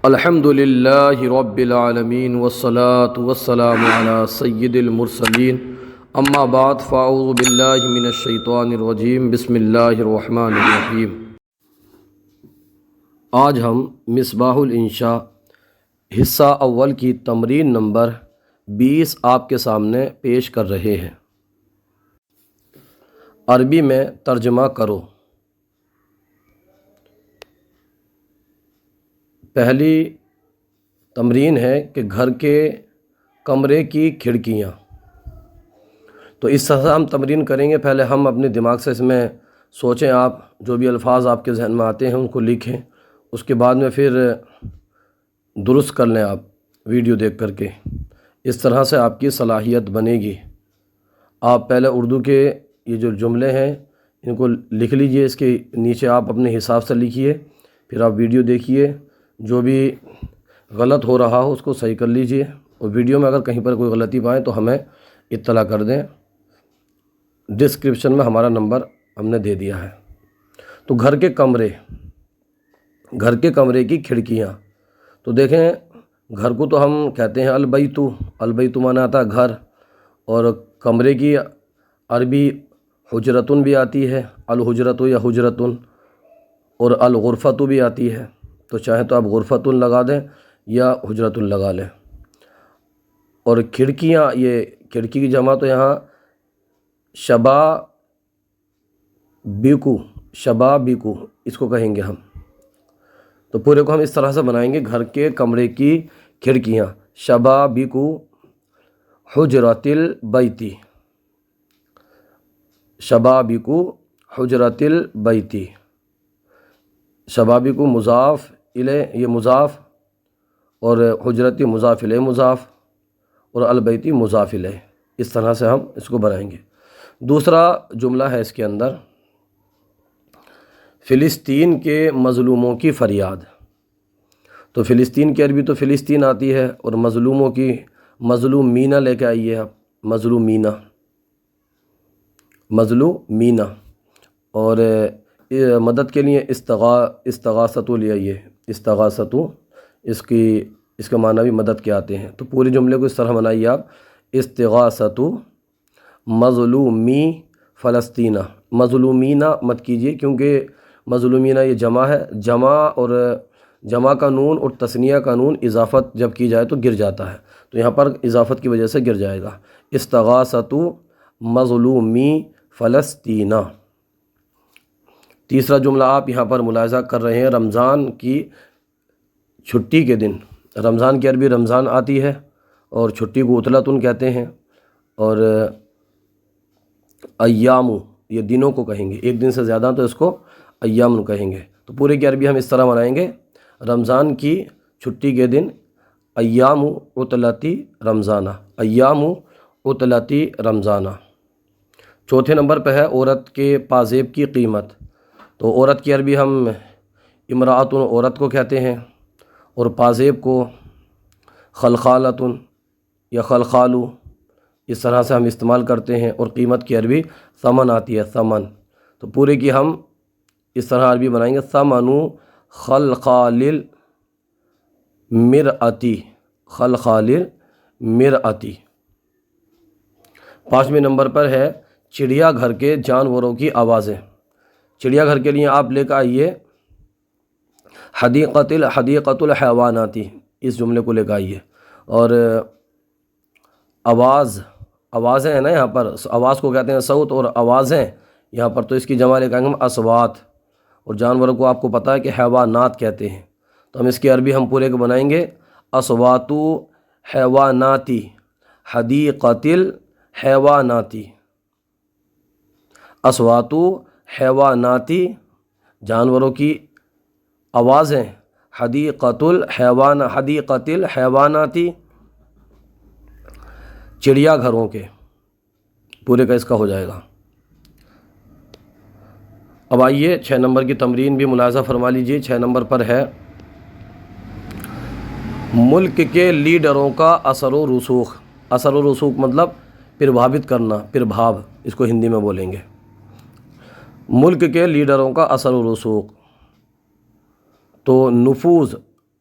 الحمد للہ رب العالمین والصلاة والسلام علی سید المرسلین اما بعد فاعوذ باللہ من الشیطان الرجیم بسم اللہ الرحمن الرحیم۔ آج ہم مصباح الانشاء حصہ اول کی تمرین نمبر 20 آپ کے سامنے پیش کر رہے ہیں۔ عربی میں ترجمہ کرو۔ پہلی تمرین ہے کہ گھر کے کمرے کی کھڑکیاں۔ تو اس طرح ہم تمرین کریں گے۔ پہلے ہم اپنے دماغ سے اس میں سوچیں، آپ جو بھی الفاظ آپ کے ذہن میں آتے ہیں ان کو لکھیں، اس کے بعد میں پھر درست کر لیں آپ ویڈیو دیکھ کر کے۔ اس طرح سے آپ کی صلاحیت بنے گی۔ آپ پہلے اردو کے یہ جو جملے ہیں ان کو لکھ لیجئے، اس کے نیچے آپ اپنے حساب سے لکھیے، پھر آپ ویڈیو دیکھیے، جو بھی غلط ہو رہا ہو اس کو صحیح کر لیجئے، اور ویڈیو میں اگر کہیں پر کوئی غلطی پائیں تو ہمیں اطلاع کر دیں۔ ڈسکرپشن میں ہمارا نمبر ہم نے دے دیا ہے۔ تو گھر کے کمرے کی کھڑکیاں۔ تو دیکھیں، گھر کو تو ہم کہتے ہیں البیت معنی آتا ہے گھر، اور کمرے کی عربی حجرتن بھی آتی ہے، الحجرت یا حجرتن، اور الغرفت بھی آتی ہے۔ تو چاہیں تو آپ غرفتن لگا دیں یا حجرتن لگا لیں۔ اور کھڑکیاں، یہ کھڑکی کی جمع تو یہاں شبابیکو اس کو کہیں گے ہم۔ تو پورے کو ہم اس طرح سے بنائیں گے، گھر کے کمرے کی کھڑکیاں، شبابیکو حجرت البیتی، شبابیکو حجرت البیتی۔ شبابیکو مضاف الیہ، یہ مضاف، اور حجرتی مضاف الیہ مضاف، اور البیتی مضاف الیہ۔ اس طرح سے ہم اس کو بنائیں گے۔ دوسرا جملہ ہے اس کے اندر، فلسطین کے مظلوموں کی فریاد۔ تو فلسطین کی عربی تو فلسطین آتی ہے، اور مظلوموں کی مظلومینہ لے کے آئیے آپ، مظلومینہ، اور مدد کے لیے استغاثۃ لے آئیے، استغاثۃ، اس کا معنی بھی مدد کے آتے ہیں۔ تو پورے جملے کو اس طرح بنائیے آپ، استغاثۃ مظلومی فلسطینہ۔ مظلومینہ مت کیجیے، کیونکہ مظلومینہ یہ جمع ہے، جمع کا نون اور تثنیہ کا نون اضافت جب کی جائے تو گر جاتا ہے، تو یہاں پر اضافت کی وجہ سے گر جائے گا۔ استغاثۃ مظلومی فلسطینہ۔ تیسرا جملہ آپ یہاں پر ملاحظہ کر رہے ہیں، رمضان کی چھٹی کے دن۔ رمضان کی عربی رمضان آتی ہے، اور چھٹی کو عطلتن کہتے ہیں، اور ایام، یہ دنوں کو کہیں گے، ایک دن سے زیادہ تو اس کو ایام کہیں گے۔ تو پورے کی عربی ہم اس طرح بنائیں گے، رمضان کی چھٹی کے دن، ایام عطلتی رمضانہ، ایام عطلتی رمضانہ۔ چوتھے نمبر پہ ہے عورت کے پازیب کی قیمت۔ تو عورت کی عربی ہم امرأۃ، عورت کو کہتے ہیں، اور پازیب کو خلخالۃ یا خلخالو، اس طرح سے ہم استعمال کرتے ہیں۔ اور قیمت کی عربی ثمن آتی ہے، ثمن۔ تو پورے کی ہم اس طرح عربی بنائیں گے، ثمن خلخال المرأتی، خلخال المرأتی۔ پانچویں نمبر پر ہے چڑیا گھر کے جانوروں کی آوازیں۔ چڑیا گھر کے لیے آپ لے کے آئیے حدیقۃ الحیواناتی، اس جملے کو لے کے آئیے۔ اور آوازیں ہیں نا، یہاں پر آواز کو کہتے ہیں صوت، اور آوازیں یہاں پر تو اس کی جمع لے کے آئیں گے ہم اصوات، اور جانوروں کو آپ کو پتہ ہے کہ حیوانات کہتے ہیں، تو ہم اس کی عربی ہم پورے کو بنائیں گے، اصوات حیواناتی حدیقۃ الحیواناتی، اصوات حیواناتی جانوروں کی آوازیں، حدیقۃ الحیواناتی چڑیا گھروں کے، پورے کا اس کا ہو جائے گا۔ اب آئیے 6 نمبر کی تمرین بھی ملاحظہ فرما لیجیے۔ 6 نمبر پر ہے ملک کے لیڈروں کا اثر و رسوخ۔ اثر و رسوخ مطلب پربھاوت کرنا، پربھاو اس کو ہندی میں بولیں گے۔ ملک کے لیڈروں کا اثر و رسوخ، تو نفوذ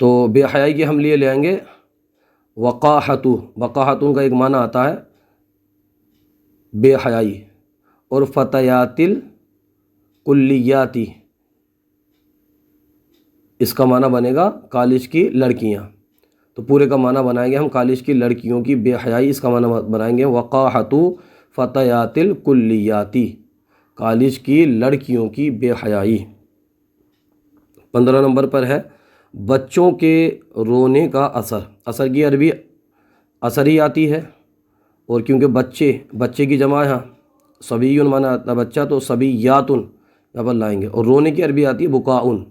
تو بے حیائی کی ہم لیے لے آئیں گے وقاحتو، وقاحتوں کا ایک معنی آتا ہے بے حیائی، اور فتیات الکلیاتی اس کا معنی بنے گا کالج کی لڑکیاں۔ تو پورے کا معنی بنائیں گے ہم کالج کی لڑکیوں کی بے حیائی، اس کا معنی بنائیں گے وقاحتو فتیات الکلیاتی، کالج کی لڑکیوں کی بے حیائی۔ 15 نمبر پر ہے بچوں کے رونے کا اثر۔ اثر کی عربی اثر ہی آتی ہے، اور کیونکہ بچے کی جمع ہے، صبیٌ معنی آتا ہے بچہ، تو صبیاتن یہاں پر لائیں گے، اور رونے کی عربی آتی ہے بکاؤن،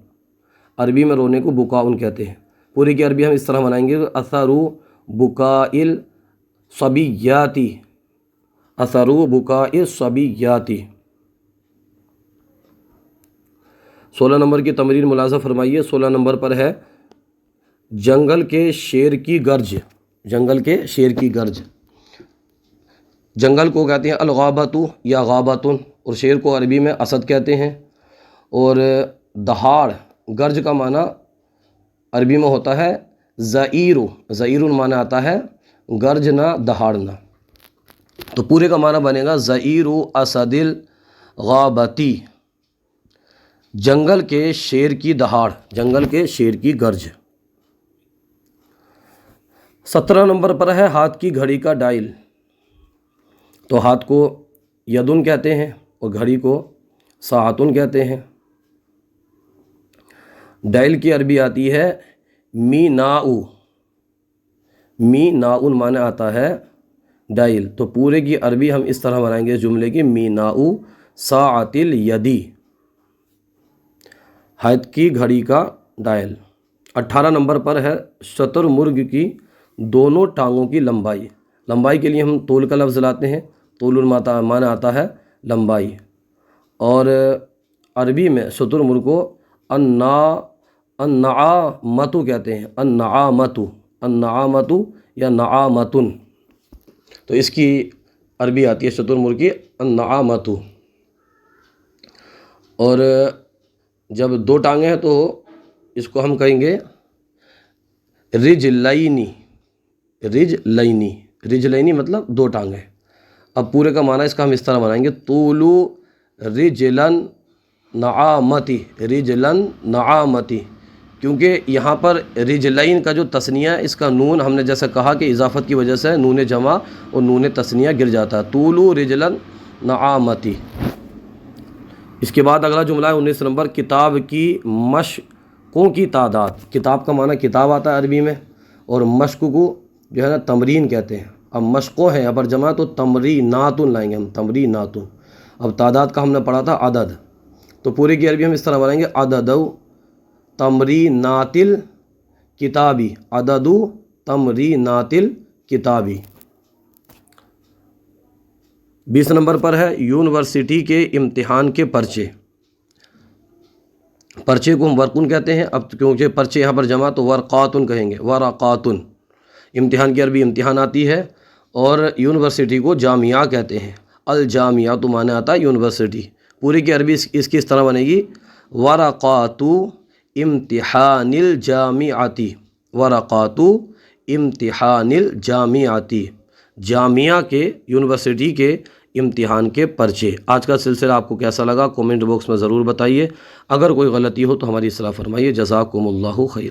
عربی میں رونے کو بکاؤن کہتے ہیں۔ پوری کی عربی ہم اس طرح بنائیں گے اثر بکائل صبیاتی، اثر بکائل صبیاتی۔ 16 نمبر کی تمرین ملاحظہ فرمائیے۔ 16 نمبر پر ہے جنگل کے شیر کی گرج۔ جنگل کے شیر کی گرج، جنگل کو کہتے ہیں الغابۃ یا غابۃن، اور شیر کو عربی میں اسد کہتے ہیں۔ اور دہاڑ، گرج کا معنی عربی میں ہوتا ہے زئیر، زئیر معنی آتا ہے گرجنا، دہاڑنا۔ تو پورے کا معنی بنے گا زئیر اسد الغابتی، جنگل کے شیر کی دہاڑ، جنگل کے شیر کی گرج۔ 17 نمبر پر ہے ہاتھ کی گھڑی کا ڈائل۔ تو ہاتھ کو یدن کہتے ہیں اور گھڑی کو ساعتن کہتے ہیں۔ ڈائل کی عربی آتی ہے میناؤ، میناؤن معنی آتا ہے ڈائل۔ تو پورے کی عربی ہم اس طرح بنائیں گے جملے کی میناؤ ساعت الیدی، ہاتھ کی گھڑی کا ڈائل۔ 18 نمبر پر ہے شتر مرغ کی دونوں ٹانگوں کی لمبائی۔ لمبائی کے لیے ہم طول کا لفظ لاتے ہیں، طول معنی آتا ہے لمبائی، اور عربی میں شتر مرغ کو النعامۃ کہتے ہیں، النعامۃ، النعامۃ یا نعامۃن، تو اس کی عربی آتی ہے شتر مرغ کی النعامۃ۔ اور جب دو ٹانگیں ہیں تو اس کو ہم کہیں گے رجلینی، رجلینی، رجلینی مطلب دو ٹانگیں۔ اب پورے کا معنی اس کا ہم اس طرح بنائیں گے طول رجلن نعامتی، رجلن نعامتی، کیونکہ یہاں پر رجلین کا جو تثنیہ ہے اس کا نون ہم نے جیسا کہا کہ اضافت کی وجہ سے نون جمع اور نون تثنیہ گر جاتا ہے، طول رجلن نعامتی۔ اس کے بعد اگلا جملہ ہے 19 نمبر، کتاب کی مشقوں کی تعداد۔ کتاب کا معنی کتاب آتا ہے عربی میں، اور مشق کو جو ہے نا تمرین کہتے ہیں۔ اب مشقوں ہیں یہاں پر جمع، تو تمریناتن لائیں گے ہم، تمریناتن۔ اب تعداد کا ہم نے پڑھا تھا عدد، تو پورے کی عربی ہم اس طرح بنائیں گے عدد تمرینات الکتابی، عدد تمرینات الکتابی۔ 20 نمبر پر ہے یونیورسٹی کے امتحان کے پرچے۔ پرچے کو ہم ورقن کہتے ہیں، اب کیونکہ پرچے یہاں پر جمع تو ورقاتن کہیں گے، ورقاتن۔ امتحان کی عربی امتحان آتی ہے، اور یونیورسٹی کو جامعہ کہتے ہیں، الجامعہ تو معنی آتا ہے یونیورسٹی۔ پوری کی عربی اس کی اس طرح بنے گی ورقات امتحان الجامعاتی، ورقات امتحان الجامعاتی، جامعہ کے، یونیورسٹی کے امتحان کے پرچے۔ آج کا سلسلہ آپ کو کیسا لگا کومنٹ باکس میں ضرور بتائیے، اگر کوئی غلطی ہو تو ہماری اصلاح فرمائیے۔ جزاکم اللہ خیر۔